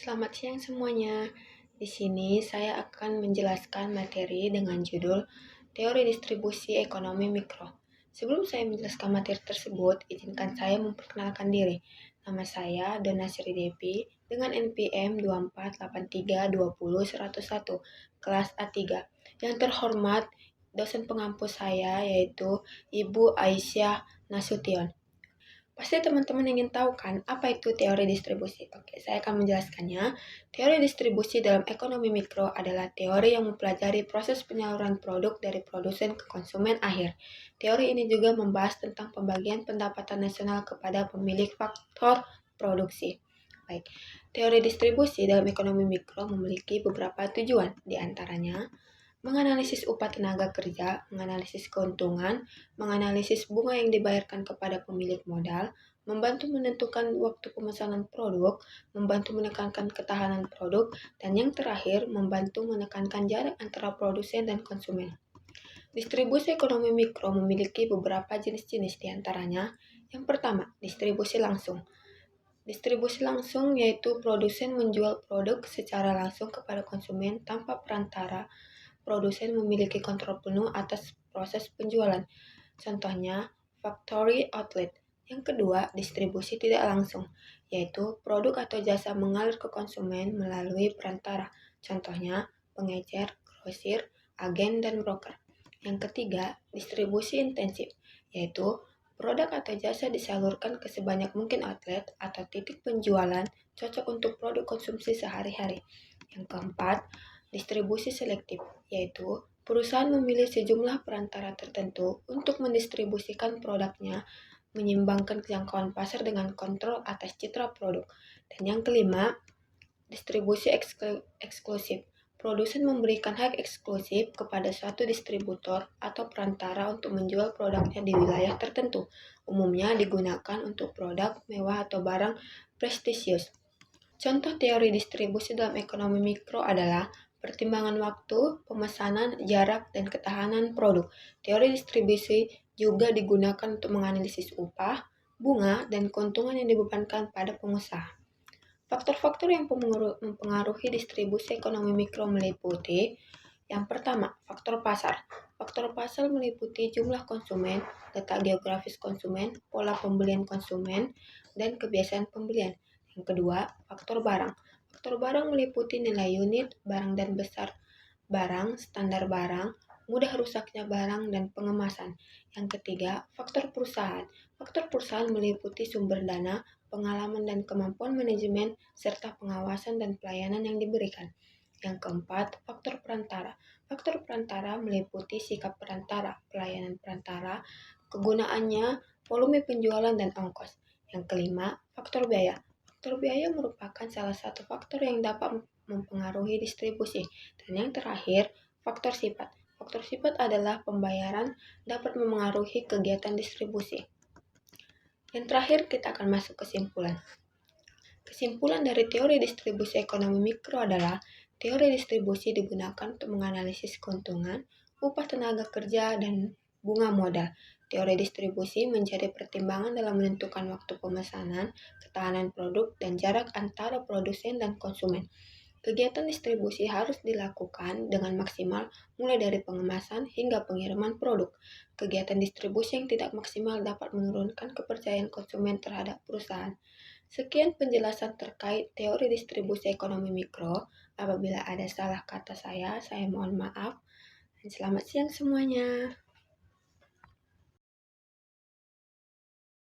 Selamat siang semuanya. Di sini saya akan menjelaskan materi dengan judul Teori Distribusi Ekonomi Mikro. Sebelum saya menjelaskan materi tersebut, izinkan saya memperkenalkan diri. Nama saya Dona Sri Devi dengan NPM 248320101, kelas A3. Yang terhormat, dosen pengampu saya yaitu Ibu Aisyah Nasution. Pasti teman-teman ingin tahu kan apa itu teori distribusi. Oke, saya akan menjelaskannya. Teori distribusi dalam ekonomi mikro adalah teori yang mempelajari proses penyaluran produk dari produsen ke konsumen akhir. Teori ini juga membahas tentang pembagian pendapatan nasional kepada pemilik faktor produksi. Baik, teori distribusi dalam ekonomi mikro memiliki beberapa tujuan, di antaranya menganalisis upah tenaga kerja, menganalisis keuntungan, menganalisis bunga yang dibayarkan kepada pemilik modal, membantu menentukan waktu pemesanan produk, membantu menekankan ketahanan produk, dan yang terakhir, membantu menekankan jarak antara produsen dan konsumen. Distribusi ekonomi mikro memiliki beberapa jenis-jenis diantaranya. Yang pertama, distribusi langsung. Distribusi langsung yaitu produsen menjual produk secara langsung kepada konsumen tanpa perantara. Produsen memiliki kontrol penuh atas proses penjualan. Contohnya, factory outlet. Yang kedua, distribusi tidak langsung, yaitu produk atau jasa mengalir ke konsumen melalui perantara. Contohnya, pengecer, grosir, agen, dan broker. Yang ketiga, distribusi intensif, yaitu produk atau jasa disalurkan ke sebanyak mungkin outlet atau titik penjualan cocok untuk produk konsumsi sehari-hari. Yang keempat, distribusi selektif, yaitu perusahaan memilih sejumlah perantara tertentu untuk mendistribusikan produknya, menyimbangkan jangkauan pasar dengan kontrol atas citra produk. Dan yang kelima, distribusi eksklusif. Produsen memberikan hak eksklusif kepada suatu distributor atau perantara untuk menjual produknya di wilayah tertentu. Umumnya digunakan untuk produk mewah atau barang prestisius. Contoh teori distribusi dalam ekonomi mikro adalah pertimbangan waktu, pemesanan, jarak, dan ketahanan produk. Teori distribusi juga digunakan untuk menganalisis upah, bunga, dan keuntungan yang dibebankan pada pengusaha. Faktor-faktor yang mempengaruhi distribusi ekonomi mikro meliputi yang pertama, faktor pasar. Faktor pasar meliputi jumlah konsumen, letak geografis konsumen, pola pembelian konsumen, dan kebiasaan pembelian. Yang kedua, faktor barang. Faktor barang meliputi nilai unit, barang dan besar barang, standar barang, mudah rusaknya barang, dan pengemasan. Yang ketiga, faktor perusahaan. Faktor perusahaan meliputi sumber dana, pengalaman dan kemampuan manajemen, serta pengawasan dan pelayanan yang diberikan. Yang keempat, faktor perantara. Faktor perantara meliputi sikap perantara, pelayanan perantara, kegunaannya, volume penjualan, dan ongkos. Yang kelima, faktor biaya. Faktor biaya merupakan salah satu faktor yang dapat mempengaruhi distribusi. Dan yang terakhir, faktor sifat. Faktor sifat adalah pembayaran dapat memengaruhi kegiatan distribusi. Yang terakhir, kita akan masuk kesimpulan. Kesimpulan dari teori distribusi ekonomi mikro adalah teori distribusi digunakan untuk menganalisis keuntungan, upah tenaga kerja, dan bunga modal. Teori distribusi menjadi pertimbangan dalam menentukan waktu pemesanan, ketahanan produk, dan jarak antara produsen dan konsumen. Kegiatan distribusi harus dilakukan dengan maksimal mulai dari pengemasan hingga pengiriman produk. Kegiatan distribusi yang tidak maksimal dapat menurunkan kepercayaan konsumen terhadap perusahaan. Sekian penjelasan terkait teori distribusi ekonomi mikro. Apabila ada salah kata saya mohon maaf. Dan selamat siang semuanya.